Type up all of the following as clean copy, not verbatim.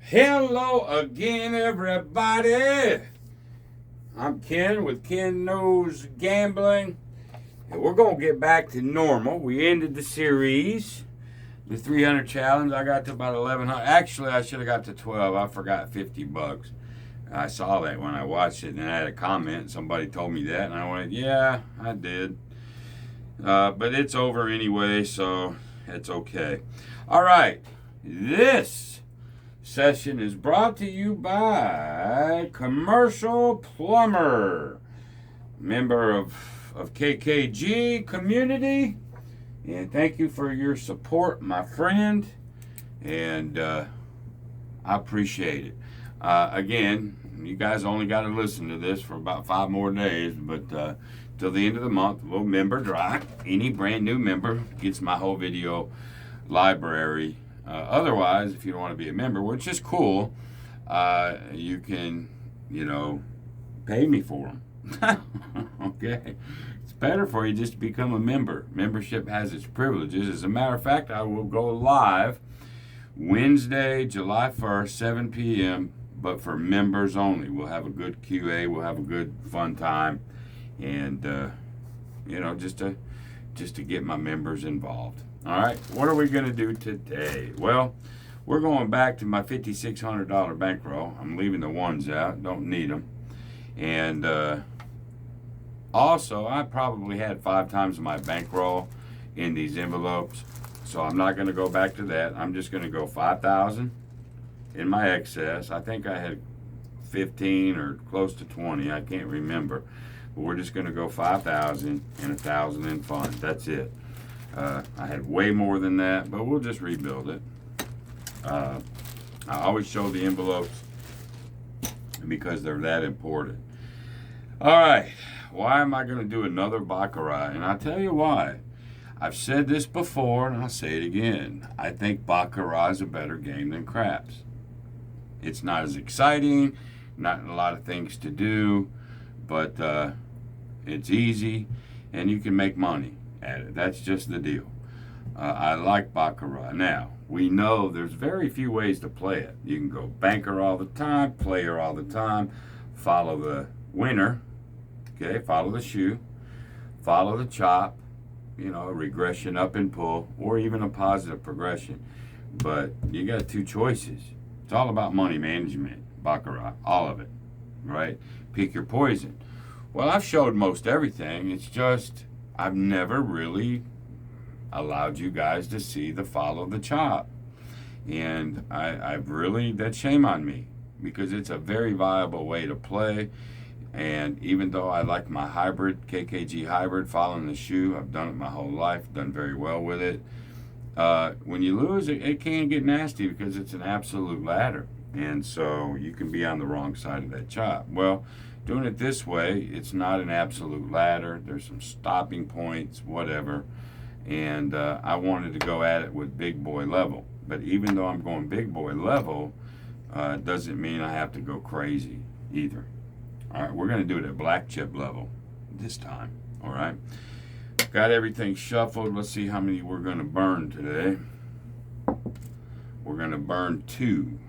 Hello again, everybody. I'm Ken with Ken Knows Gambling, and we're going to get back to normal. We ended the series, the 300 challenge. I got to about 1,100. Actually, I should have got to 12. I forgot $50. I saw that when I watched it, and I had a comment. Somebody told me that, and I went, yeah, I did. But it's over anyway, so it's okay. All right, this session is brought to you by Commercial Plumber, member of KKG community, and thank you for your support, my friend, and I appreciate it. Again, you guys only got to listen to this for about 5 more days, but till the end of the month, a little member drive. Any brand new member gets my whole video library. Otherwise, if you don't want to be a member, which is cool, you can, pay me for them. Okay? It's better for you just to become a member. Membership has its privileges. As a matter of fact, I will go live Wednesday, July 1st, 7 p.m., but for members only. We'll have a good QA. We'll have a good fun time. And, just to get my members involved. All right, what are we going to do today? Well, we're going back to my $5,600 bankroll. I'm leaving the ones out. Don't need them. And also, I probably had 5 times my bankroll in these envelopes. So I'm not going to go back to that. I'm just going to go 5,000 in my excess. I think I had 15 or close to 20. I can't remember. But we're just going to go 5,000 and 1,000 in fun. That's it. I had way more than that, but we'll just rebuild it. I always show the envelopes because they're that important. All right, why am I going to do another Baccarat? And I'll tell you why. I've said this before, and I'll say it again. I think Baccarat is a better game than craps. It's not as exciting, not a lot of things to do, but it's easy, and you can make money at it. That's just the deal. I like Baccarat. Now, we know there's very few ways to play it. You can go banker all the time, player all the time, follow the winner, okay, follow the shoe, follow the chop, regression up and pull, or even a positive progression. But you got 2 choices. It's all about money management, Baccarat, all of it, right? Pick your poison. Well, I've showed most everything. It's just I've never really allowed you guys to see the follow the chop. And I've really, that's shame on me, because it's a very viable way to play. And even though I like my hybrid, KKG hybrid, following the shoe, I've done it my whole life, done very well with it. When you lose, it can get nasty because it's an absolute ladder. And so you can be on the wrong side of that chop. Well, doing it this way, it's not an absolute ladder. There's some stopping points, whatever. And I wanted to go at it with big boy level. But even though I'm going big boy level, doesn't mean I have to go crazy either. All right, we're going to do it at black chip level this time. All right. Got everything shuffled. Let's see how many we're going to burn today. We're going to burn 2.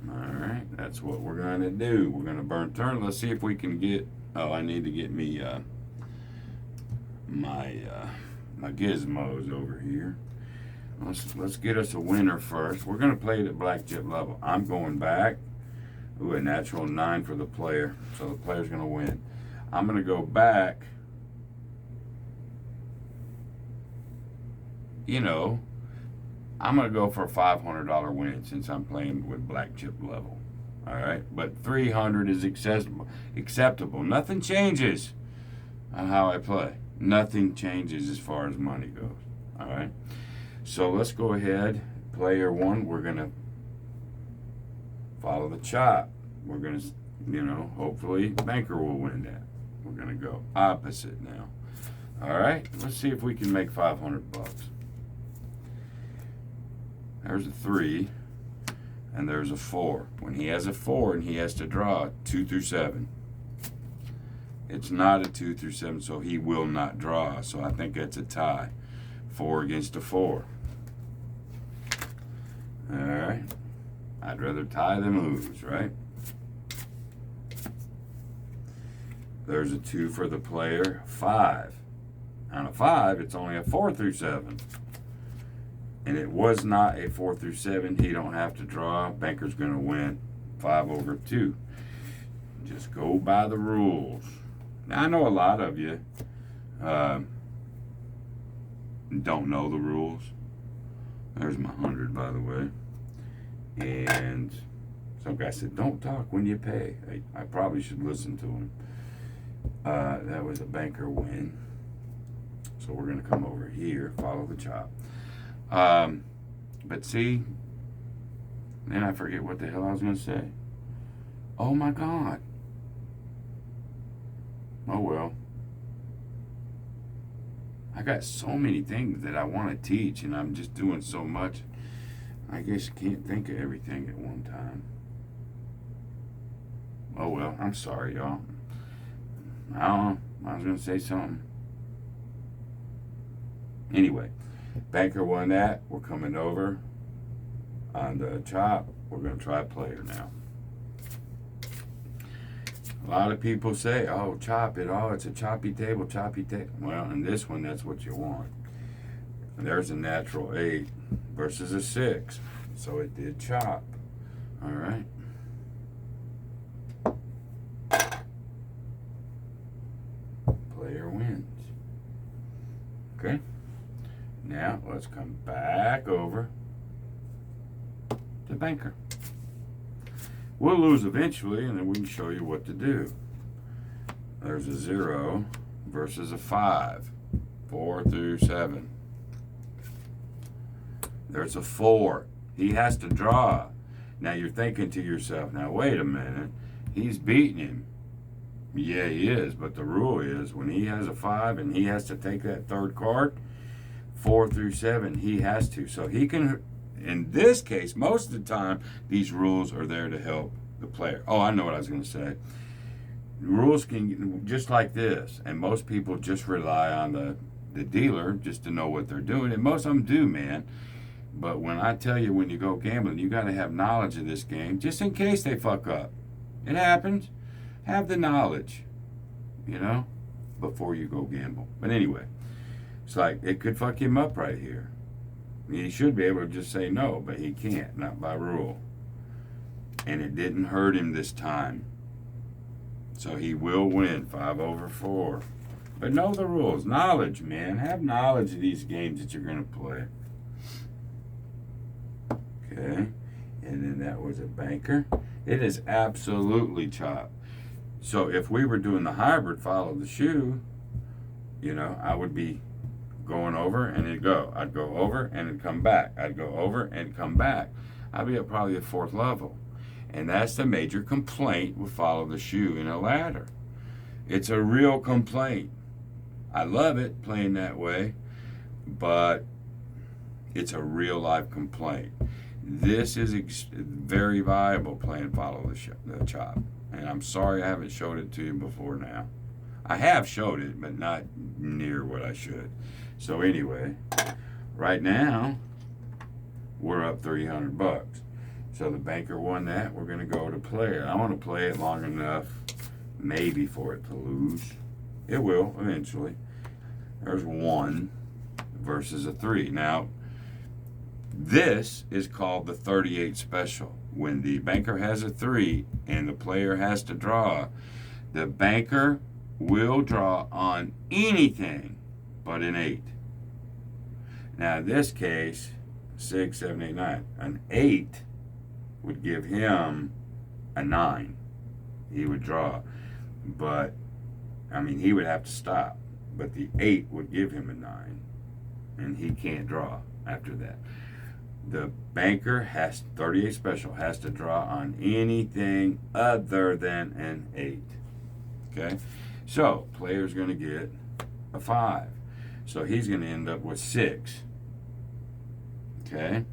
All right, that's what we're going to do. We're going to burn turn. Let's see if we can get, I need to get me my gizmos over here. Let's get us a winner first. We're going to play it at black chip level. I'm going back. Ooh, a natural 9 for the player. So the player's going to win. I'm going to go back. I'm going to go for a $500 win since I'm playing with black chip level. All right. But 300 is acceptable. Nothing changes on how I play. Nothing changes as far as money goes. All right. So let's go ahead. Player 1, we're going to follow the chop. We're going to, hopefully banker will win that. We're going to go opposite now. All right. Let's see if we can make $500. There's a 3, and there's a 4. When he has a 4 and he has to draw 2 through 7, it's not a 2 through 7, so he will not draw. So I think that's a tie. 4 against a 4. All right. I'd rather tie than lose, right? There's a 2 for the player, 5. On a 5, it's only a 4 through 7. And it was not a 4 through 7. He don't have to draw. Banker's going to win 5 over 2. Just go by the rules. Now, I know a lot of you don't know the rules. There's my 100, by the way. And some guy said, don't talk when you pay. I probably should listen to him. That was a banker win. So we're going to come over here, follow the chop. But see, then I forget what the hell I was going to say. Oh my God. Oh well. I got so many things that I want to teach, and I'm just doing so much. I guess I can't think of everything at one time. Oh well, I'm sorry, y'all. I don't know. I was going to say something. Anyway, banker won that. We're coming over on the chop. We're going to try player now. A lot of people say, oh, chop it. Oh, it's a choppy table, choppy table. Well, in this one, that's what you want. And there's a natural 8 versus a 6. So it did chop. All right. Player wins. Okay. Now, let's come back over to banker. We'll lose eventually, and then we can show you what to do. There's a 0 versus a 5. 4 through 7. There's a 4. He has to draw. Now you're thinking to yourself, now wait a minute. He's beating him. Yeah, he is, but the rule is when he has a 5 and he has to take that third card, 4 through 7, he has to. So he can, in this case, most of the time, these rules are there to help the player. Oh, I know what I was going to say. Rules can, just like this, and most people just rely on the dealer just to know what they're doing, and most of them do, man. But when I tell you, when you go gambling, you got to have knowledge of this game, just in case they fuck up. It happens. Have the knowledge, you know, before you go gamble. But anyway, it's like it could fuck him up right here. He should be able to just say no, but he can't, not by rule. And it didn't hurt him this time. So he will win 5 over 4. But know the rules. Knowledge, man. Have knowledge of these games that you're going to play. Okay. And then that was a banker. It is absolutely chopped. So if we were doing the hybrid follow the shoe, you know, I would be going over and it'd go. I'd go over and it'd come back. I'd go over and come back. I'd be at probably the 4th level. And that's the major complaint with follow the shoe in a ladder. It's a real complaint. I love it playing that way, but it's a real life complaint. This is very viable playing follow the chop. And I'm sorry I haven't showed it to you before now. I have showed it, but not near what I should. So anyway, right now, we're up $300. So the banker won that. We're going to go to player. I want to play it long enough, maybe for it to lose. It will, eventually. There's 1 versus a 3. Now, this is called the 38 special. When the banker has a 3 and the player has to draw, the banker will draw on anything but an 8. Now, in this case, 6, 7, 8, 9. An 8 would give him a 9. He would draw. But, I mean, he would have to stop. But the 8 would give him a 9. And he can't draw after that. The banker has 38 special, has to draw on anything other than an 8. Okay? So, player's going to get a 5. So he's going to end up with 6. Okay?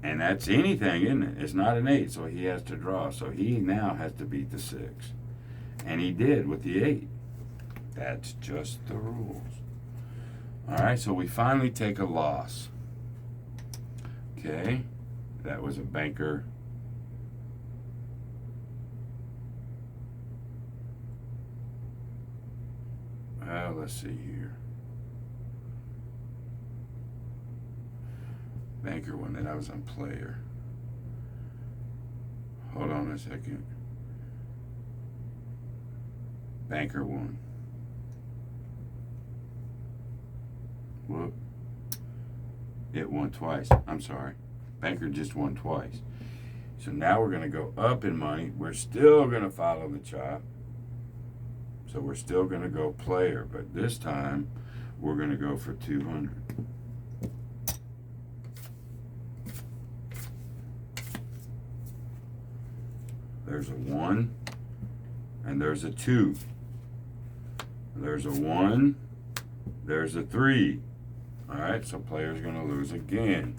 And that's anything, isn't it? It's not an 8, so he has to draw. So he now has to beat the 6. And he did with the 8. That's just the rules. All right, so we finally take a loss. Okay, that was a banker Let's see here. Banker one, that I was on player. Hold on a second. Banker one. Whoop. It won twice. I'm sorry. Banker just won twice. So now we're going to go up in money. We're still going to follow the chop. So we're still going to go player, but this time we're going to go for 200. There's a 1 and there's a 2. There's a 1, there's a 3. All right, so player's going to lose again.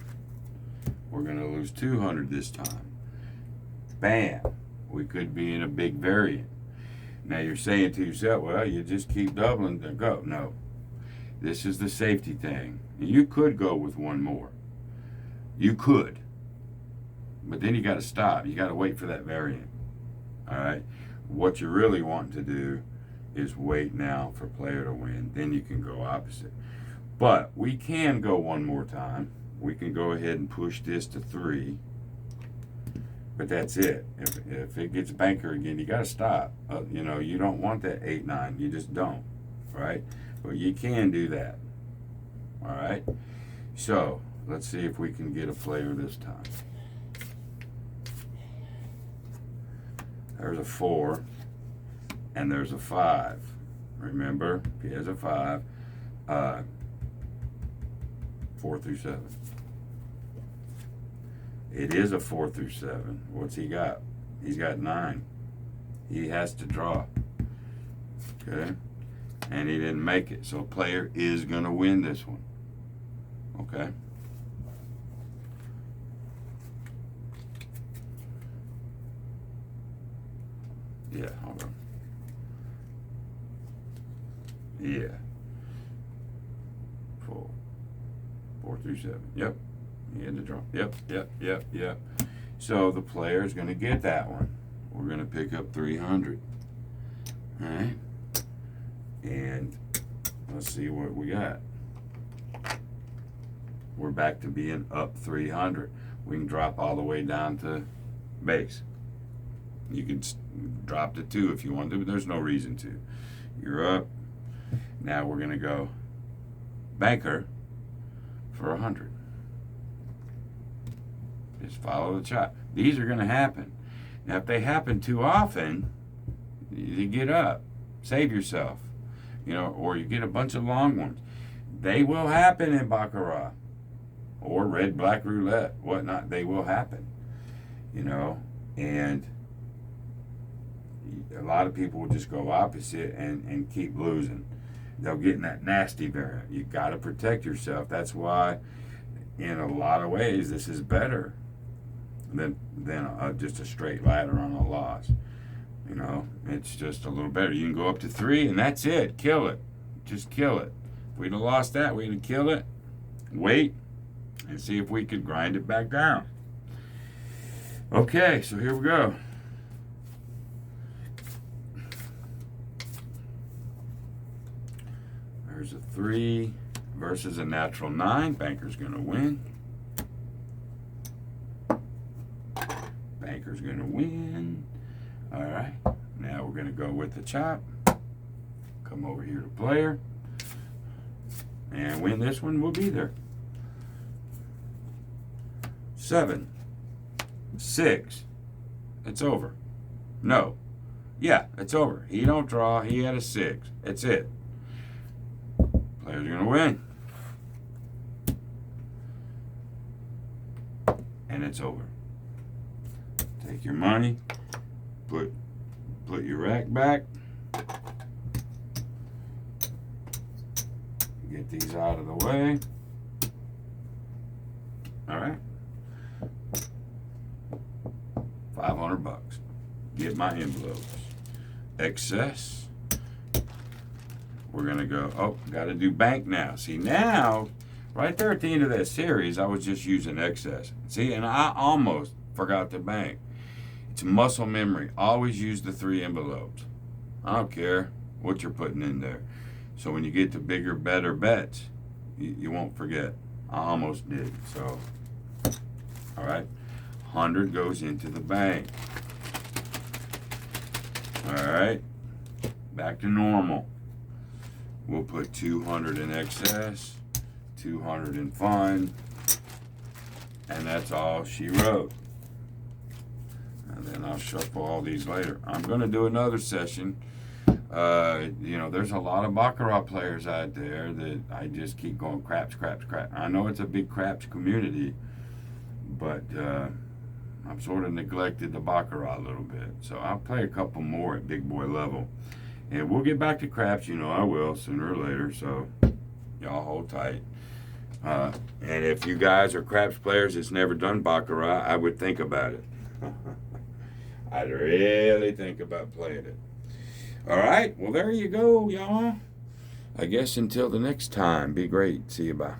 We're going to lose 200 this time. Bam. We could be in a big variant. Now you're saying to yourself, well, you just keep doubling to go. No. This is the safety thing. You could go with one more. You could. But then you got to stop. You got to wait for that variant. All right? What you really want to do is wait now for player to win. Then you can go opposite. But we can go one more time. We can go ahead and push this to 3. But that's it. If it gets banker again, you got to stop. You know, you don't want that 8, 9. You just don't. Right? But you can do that. All right? So, let's see if we can get a player this time. There's a 4. And there's a 5. Remember, he has a 5. 4 through 7. It is a 4 through 7. What's he got? He's got 9. He has to draw. Okay? And he didn't make it. So player is going to win this one. Okay? Yeah, hold on. Yeah. 4 through 7. Yep. He had to draw. Yep. So the player is going to get that one. We're going to pick up 300. All right. And let's see what we got. We're back to being up 300. We can drop all the way down to base. You can drop to 2 if you want to, but there's no reason to. You're up. Now we're going to go banker for 100. Just follow the chop. These are going to happen. Now, if they happen too often, you get up. Save yourself. You know, or you get a bunch of long ones. They will happen in Baccarat. Or red, black roulette, whatnot. They will happen. You know, and a lot of people will just go opposite and keep losing. They'll get in that nasty variant. You got to protect yourself. That's why, in a lot of ways, this is better than just a straight ladder on a loss. You know, it's just a little better. You can go up to 3, and that's it. Kill it. Just kill it. If we'd have lost that, we'd have killed it. Wait and see if we could grind it back down. Okay, so here we go. There's a 3 versus a natural 9. Banker's going to win. Banker's going to win. All right. Now we're going to go with the chop. Come over here to player. And win this one, we'll be there. 7. 6. It's over. No. Yeah, it's over. He don't draw. He had a 6. That's it. Player's going to win. And it's over. Take your money. Put your rack back. Get these out of the way. All right. $500. Get my envelopes. Excess. We're going to go, oh, got to do bank now. See, now, right there at the end of that series, I was just using excess. See, and I almost forgot to bank. It's muscle memory. Always use the 3 envelopes. I don't care what you're putting in there. So when you get to bigger, better bets, you won't forget. I almost did. So, all right, 100 goes into the bank. All right, back to normal. We'll put 200 in excess, 200 in fun, and that's all she wrote. And then I'll shuffle all these later. I'm going to do another session. There's a lot of Baccarat players out there that I just keep going craps. I know it's a big craps community, but I've sort of neglected the Baccarat a little bit. So I'll play a couple more at big boy level. And we'll get back to craps, I will, sooner or later. So y'all hold tight. And if you guys are craps players that's never done Baccarat, I would think about it. I'd really think about playing it. All right, well, there you go, y'all. I guess until the next time, be great. See you, bye.